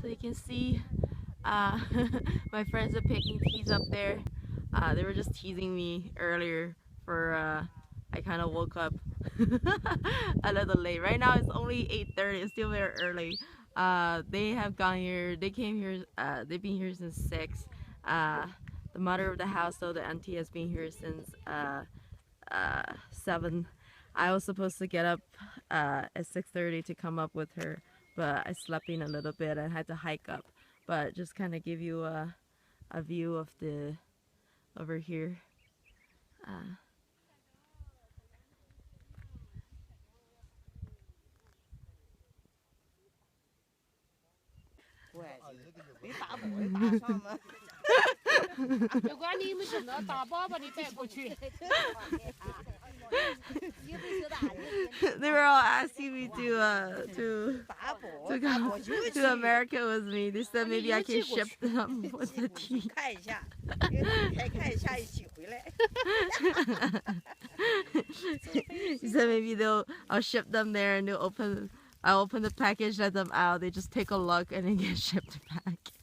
So you can see my friends are picking teas up there. They were just teasing me earlier for I kind of woke up a little late. Right now it's only 8:30. It's still very early. They have gone here. They came here. They've been here since 6. The mother of the house, though, the auntie, has been here since 7. I was supposed to get up at 6:30 to come up with her, but I slept in a little bit and had to hike up. But just kind of give you a view of the over here. Uh, 你打不会打上吗？没关系，你们等着打包把你带过去。they were all asking me to come to America with me. They said maybe I can ship them with the tea. 看一下，看一下一起回来。He said maybe I'll ship them there and I'll open the package, let them out. They just take a look and then get shipped back.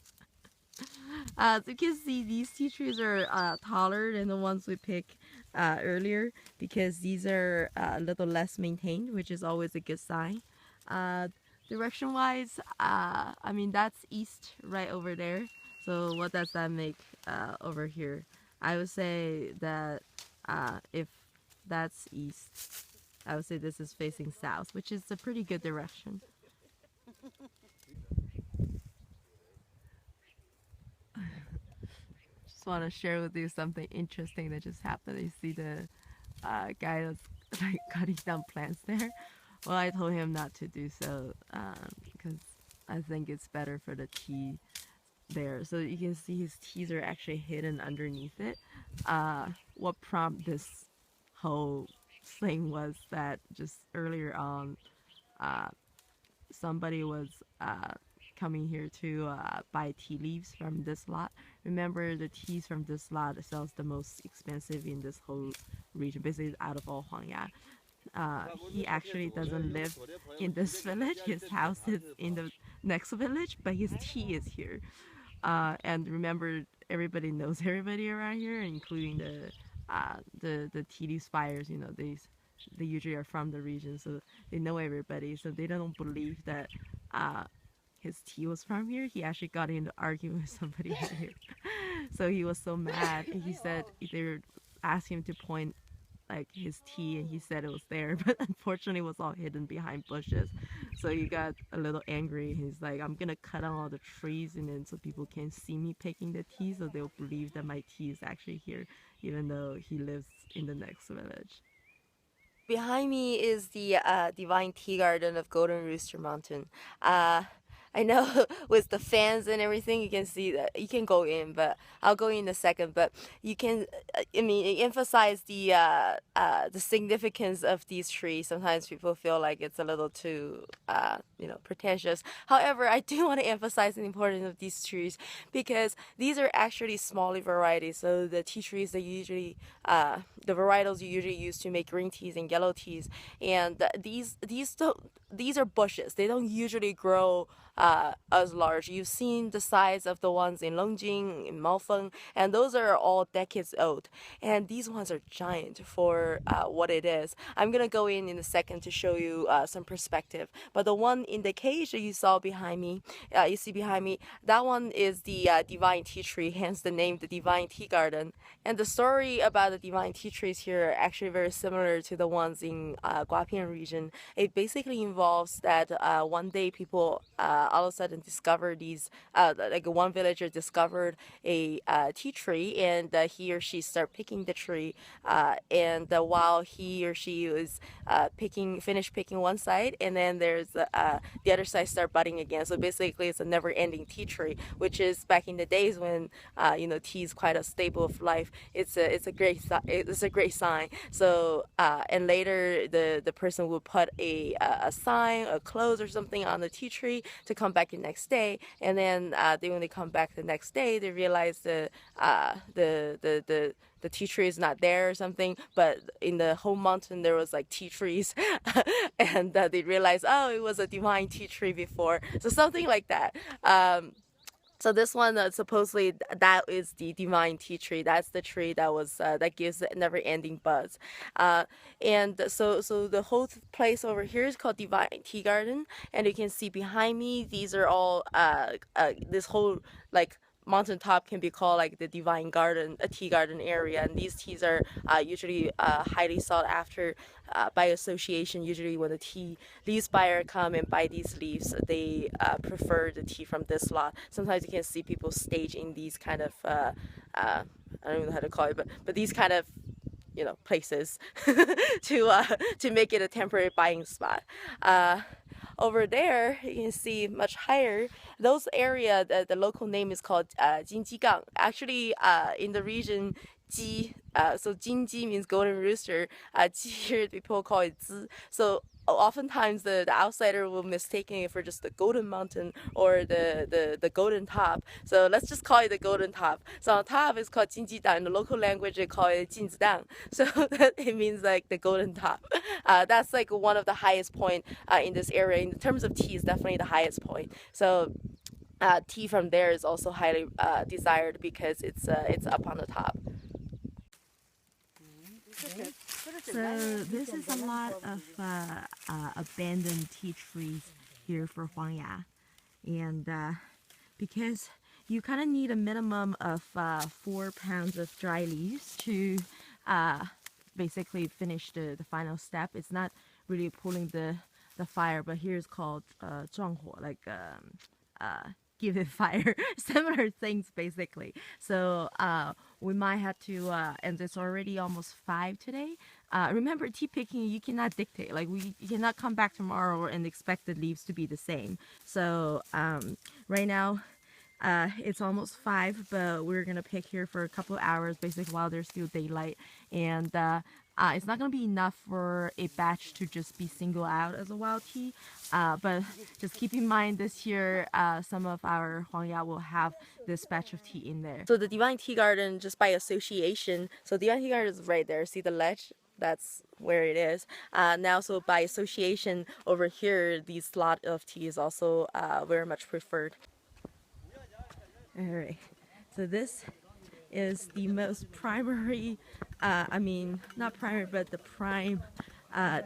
So you can see these tea trees are taller than the ones we picked earlier because these are a little less maintained, which is always a good sign. Direction-wise, I mean, that's east right over there. So what does that make over here? I would say that if that's east, I would say this is facing south, which is a pretty good direction. Just want to share with you something interesting that just happened. You see the guy that's like cutting down plants there. Well, I told him not to do so because I think it's better for the tea there. So you can see his teas are actually hidden underneath it. What prompted this whole thing was that just earlier on, somebody was coming here to buy tea leaves from this lot. Remember, the teas from this lot sells the most expensive in this whole region, basically out of all Huang Ya. He actually doesn't live in this village. His house is in the next village, but his tea is here. And remember, everybody knows everybody around here, including the tea leaf buyers. You know, they usually are from the region, so they know everybody. So they don't believe that his tea was from here. He actually got into arguing with somebody here. So he was so mad. And he said they were asking him to point like his tea, and he said it was there, but unfortunately it was all hidden behind bushes. So he got a little angry. He's like, I'm gonna cut down all the trees and then so people can't see me picking the tea, so they'll believe that my tea is actually here, even though he lives in the next village. Behind me is the Divine Tea Garden of Golden Rooster Mountain. I know with the fans and everything, you can see that you can go in, but I'll go in a second. But you can, I mean, emphasize the significance of these trees. Sometimes people feel like it's a little too, pretentious. However, I do want to emphasize the importance of these trees because these are actually smaller varieties. So the tea trees that usually, the varietals you usually use to make green teas and yellow teas, and these are bushes. They don't usually grow as large. You've seen the size of the ones in Longjing, in Maofeng, and those are all decades old. And these ones are giant for what it is. I'm gonna go in a second to show you some perspective. But the one in the cage that you saw behind me, that one is the Divine Tea Tree, hence the name, the Divine Tea Garden. And the story about the Divine Tea Trees here are actually very similar to the ones in Guapian region. It basically involves that one day people all of a sudden discovered these, like one villager discovered a tea tree, and he or she start picking the tree, and while he or she was finished picking one side, and then there's the other side start budding again. So basically, it's a never-ending tea tree, which is back in the days when tea is quite a staple of life. It's a great sign. So and later the person will put a sign sign, a clothes or something on the tea tree to come back the next day. And then when they come back the next day, they realize the tea tree is not there or something, but in the whole mountain there was like tea trees, and they realized, oh, it was a divine tea tree before, so something like that. So this one, supposedly that is the divine tea tree. That's the tree that was that gives never-ending buds, and so the whole place over here is called Divine Tea Garden, and you can see behind me, these are all this whole like mountaintop can be called like the divine garden, a tea garden area, and these teas are usually highly sought after by association. Usually when the tea leaves buyer come and buy these leaves, they prefer the tea from this lot. Sometimes you can see people stage in these kind of I don't even know how to call it, but these kind of places to make it a temporary buying spot. Over there, you can see much higher. Those area, the local name is called Jinjigang. Actually, in the region, Ji, so Jinji means golden rooster. Ji here, people call it Zi. So oftentimes the outsider will mistake it for just the golden mountain or the golden top. So let's just call it the golden top. So on top is called Jinjidang. In the local language, they call it Jinzidang. So that it means like the golden top. That's like one of the highest point in this area. In terms of tea, is definitely the highest point. So tea from there is also highly desired because it's up on the top. So this is a lot of abandoned tea trees here for Huang Ya, and because you kind of need a minimum of 4 pounds of dry leaves to basically finish the final step. It's not really pulling the fire, but here it's called 壮火, like give it fire, similar things basically. So we might have to, and it's already almost 5 today. Remember, tea picking, you cannot dictate. Like you cannot come back tomorrow and expect the leaves to be the same. So right now, it's almost 5, but we're gonna pick here for a couple of hours, basically while there's still daylight, and it's not going to be enough for a batch to just be singled out as a wild tea, but just keep in mind this year some of our Huang Ya will have this batch of tea in there. So the Divine Tea Garden, just by association, so Divine Tea Garden is right there, see the ledge? That's where it is. Now, so by association over here, this lot of tea is also very much preferred. Alright, so this is the most primary, not primary, but the prime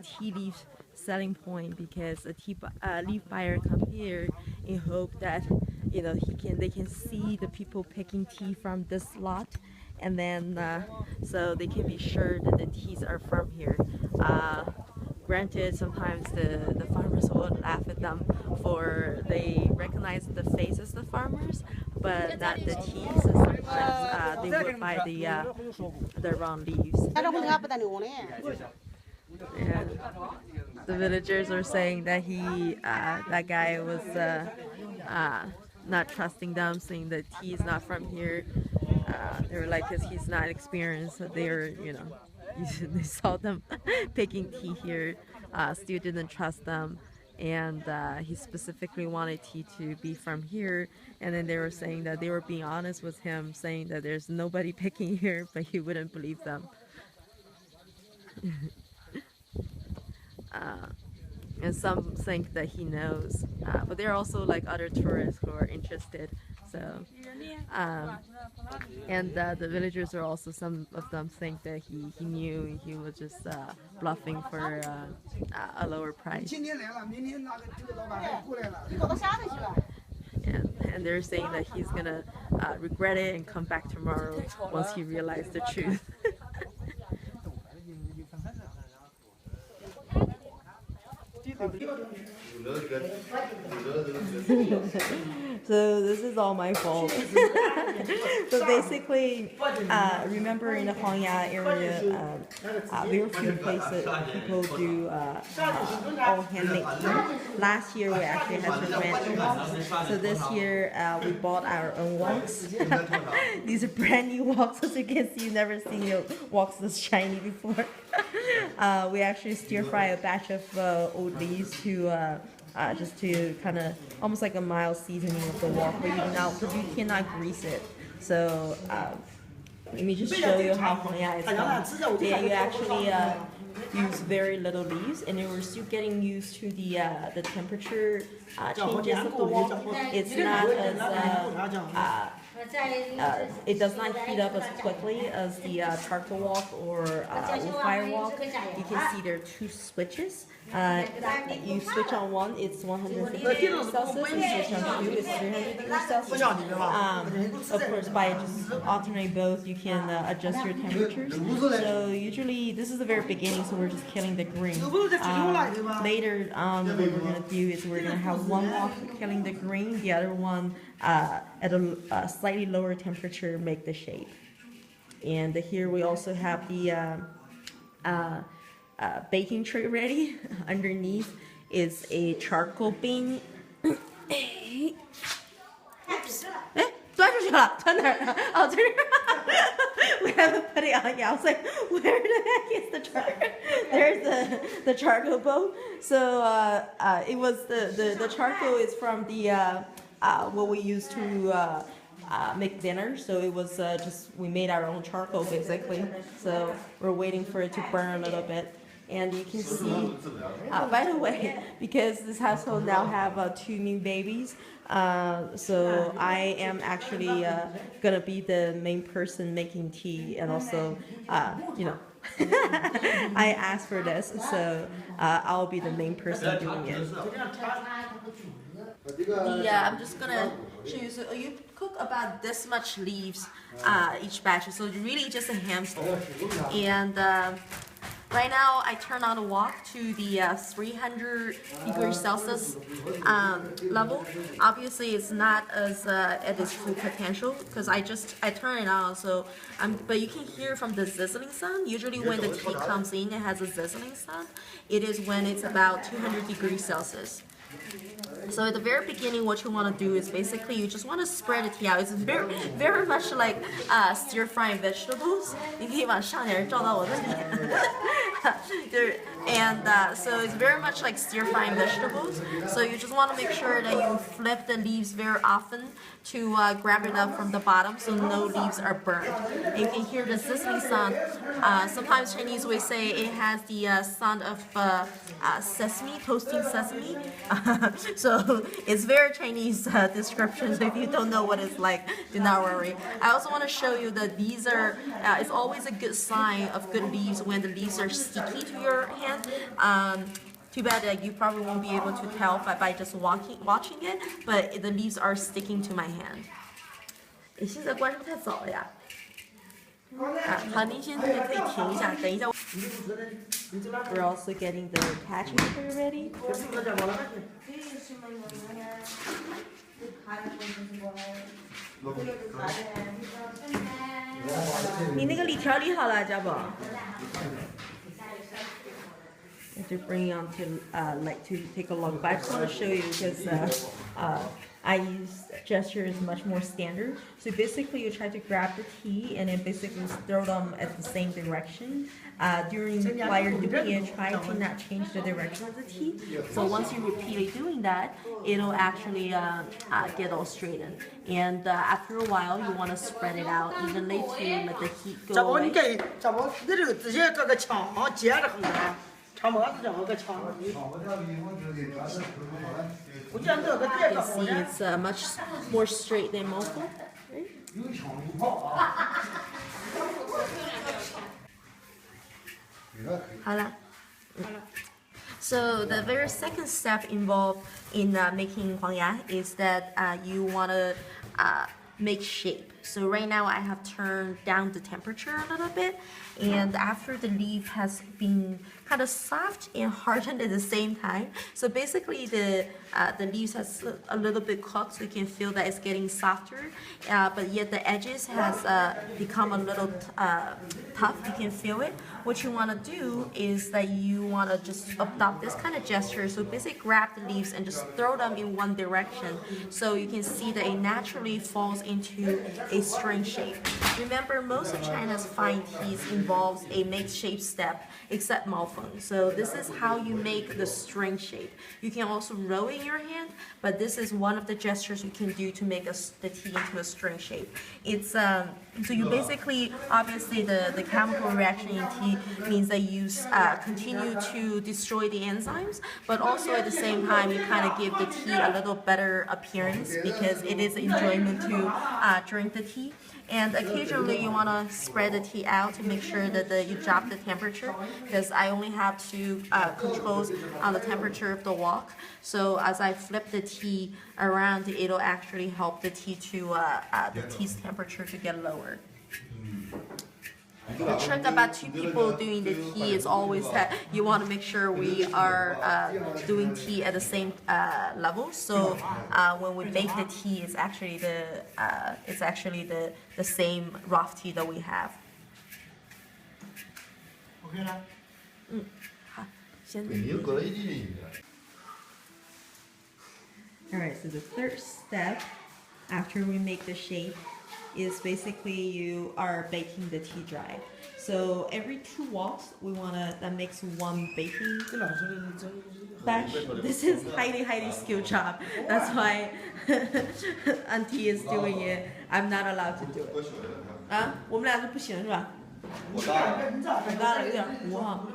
tea leaf selling point, because a leaf buyer come here in hope that they can see the people picking tea from this lot, and then so they can be sure that the teas are from here. Granted, sometimes the farmers will laugh at them for they recognize the faces of the farmers, but not the teas. So sometimes they would buy the wrong leaves. And the villagers are saying that that guy was not trusting them, saying that tea is not from here. They were like, because he's not experienced, so they're they saw them picking tea here, still didn't trust them, and he specifically wanted tea to be from here. And then they were saying that they were being honest with him, saying that there's nobody picking here, but he wouldn't believe them. And some think that he knows, but there are also like other tourists who are interested. So, and the villagers are also, some of them think that he knew, he was just bluffing for a lower price. And they're saying that he's gonna regret it and come back tomorrow once he realized the truth. So this is all my fault. So basically, remember in the Huang Ya area, very few places people do all handmade tea. Last year we actually had to rent woks. So this year we bought our own woks. These are brand new woks, as you can see. You've never seen woks this shiny before. we actually stir fry a batch of old leaves to just to kind of almost like a mild seasoning of the wok, but you cannot grease it. So let me just show you how Huang Ya is done. Yeah, you actually use very little leaves, and then we're still getting used to the temperature changes of the wok. It's not as it does not heat up as quickly as the charcoal wok or wood fire wok. You can see there are two switches. You switch on one, it's 150 degrees Celsius, and switch on two, it's 300 degrees Celsius. Of course, by just alternating both, you can adjust your temperatures. So usually, this is the very beginning, so we're just killing the green. Later on, what we're going to do is we're going to have one wok killing the green, the other one at a slightly lower temperature make the shape. And here we also have the baking tray ready. Underneath is a charcoal bin. Oops. 哎，端出去了，端哪儿了？哦，这儿。We haven't put it on yet. I was like, where the heck is the charcoal? There's the charcoal bowl. So it was the charcoal is from the what we used to make dinner. So it was just we made our own charcoal basically. So we're waiting for it to burn a little bit. And you can see, by the way, because this household now have two new babies, so I am actually gonna be the main person making tea, and also, you know, I asked for this, so I'll be the main person doing it. I'm just gonna show you. So you cook about this much leaves each batch, so really just a handful, and. Right now, I turn on the wok to the 300 degrees Celsius level. Obviously, it's not as at its full potential because I turn it on. So, but you can hear from the sizzling sound. Usually, when the tea comes in, it has a sizzling sound. It is when it's about 200 degrees Celsius. So at the very beginning, what you want to do is basically you just want to spread the tea out. It's very much like stir frying vegetables. 你可以往上点照到我的脸。And so it's very much like stir frying vegetables. So you just want to make sure that you flip the leaves very often to grab it up from the bottom so no leaves are burned. And you can hear the sizzling sound. Sometimes Chinese will say it has the sound of sesame, toasting sesame. So it's very Chinese description. So if you don't know what it's like, do not worry. I also want to show you that these are, it's always a good sign of good leaves when the leaves are sticky to your hand. Too bad that you probably won't be able to tell by just watching it, but the leaves are sticking to my hand. 你现在关是不是太早了呀？好，您先可以停一下，等一下。We're also getting the catching tray ready. 你那个里调理好了，家宝。To bring on to like to take a look, but I just want to show you because I use gestures much more standard. So basically, you try to grab the tea and then basically throw them at the same direction. While you're doing it, try to not change the direction of the tea. So once you repeatedly doing that, it'll actually get all straightened. And after a while, you want to spread it out evenly to let the heat go away. You can see it's much more straight than most. Right? 好了。So the very second step involved in making Huang Ya is that you want to make shape. So right now I have turned down the temperature a little bit, and after the leaf has been kind of soft and hardened at the same time. So basically the leaves has a little bit cooked, so you can feel that it's getting softer, but yet the edges has become a little tough. You can feel it. What you want to do is that you want to just adopt this kind of gesture. So basically grab the leaves and just throw them in one direction. So you can see that it naturally falls into a string shape. Remember, most of China's fine teas involves a make-shape step, except Maofeng. So this is how you make the string shape. You can also roll in your hand, but this is one of the gestures you can do to make the tea into a string shape. It's so you basically, obviously, the chemical reaction in tea means that you continue to destroy the enzymes, but also at the same time you kind of give the tea a little better appearance because it is enjoyment to drink the tea. And occasionally you want to spread the tea out to make sure that you drop the temperature, because I only have two controls on the temperature of the wok. So as I flip the tea around, it'll actually help the tea to the tea's temperature to get lower. The trick about two people doing the tea is always that you want to make sure we are doing tea at the same level. So when we bake the tea, it's actually the same rough tea that we have. Alright, so the third step after we make the shape is basically you are baking the tea dry. So every 2 woks, that makes 1 baking batch. This is highly skilled job. That's why Auntie is doing it. I'm not allowed to do it. 啊，我们俩是不行是吧？我大了有点糊哈。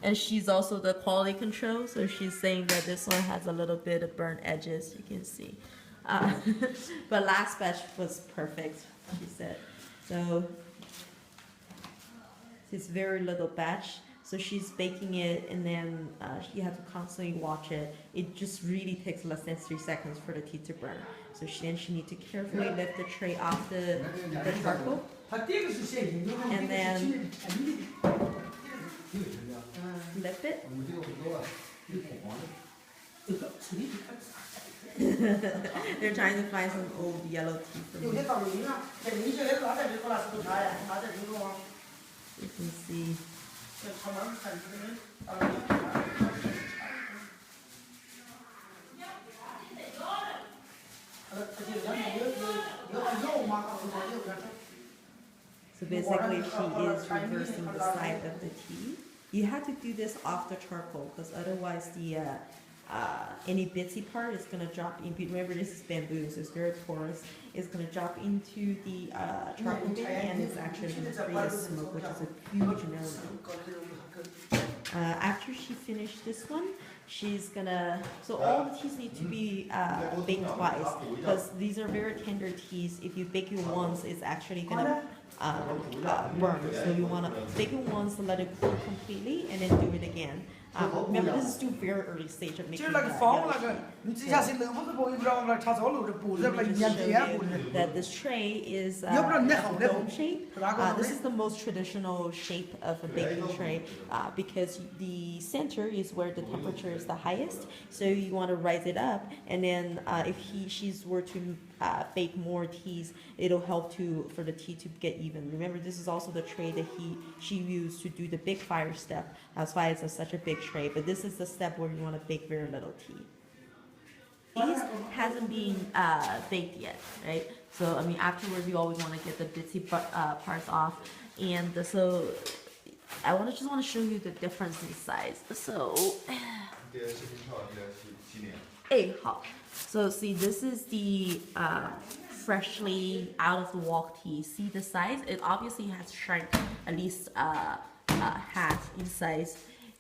And she's also the quality control, so she's saying that this one has a little bit of burnt edges, you can see. But last batch was perfect, she said. So it's very little batch. So she's baking it, and then you have to constantly watch it. It just really takes less than 3 seconds for the tea to burn. So then she needs to carefully lift the tray off the charcoal, and then flip it. They're trying to find some old yellow tea for me. You can see. So basically she is reversing the side of the tea. You have to do this off the charcoal, because otherwise the any bitsy part is going to drop in. Remember, this is bamboo, so it's very porous. It's going to drop into the charcoal bin, and it's actually going to create a smoke, which is a huge no-no. After she finished this one, she's gonna, so all the teas need to be baked twice, because these are very tender teas. If you bake it once, it's actually gonna burn. So you wanna bake it once, let it cool completely, and then do it again. Remember, this is still very early stage of making yellow tea. That this tray is dome shape. This is the most traditional shape of a baking tray because the center is where the temperature is the highest. So you want to rise it up, and then if she's were to bake more teas, it'll help for the tea to get even. Remember, this is also the tray that she used to do the big fire step. That's why it's such a big tray. But this is the step where you want to bake very little tea. These hasn't been baked yet, right? So I mean, afterwards you always want to get the bitsy parts off, and so I just want to show you the difference in size. So, so see, this is the freshly out of the wok tea. See the size? It obviously has shrunk at least half in size.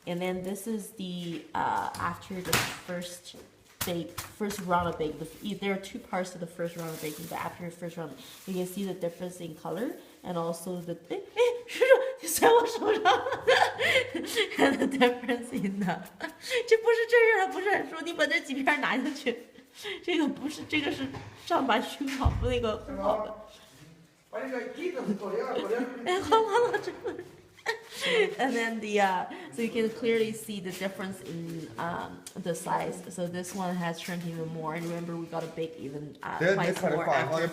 And then this is the after the first round of baking. There are 2 parts to the first round of baking, but after the first round, you can see the difference in color and also the and the difference in the 这不是真人，不是很说你把这几片拿下去，这个不是，这个是上把熏好那个烘好的。哎，好了，这个。And then so you can clearly see the difference in the size. So this one has shrunk even more. And remember, we got to bake even twice more after.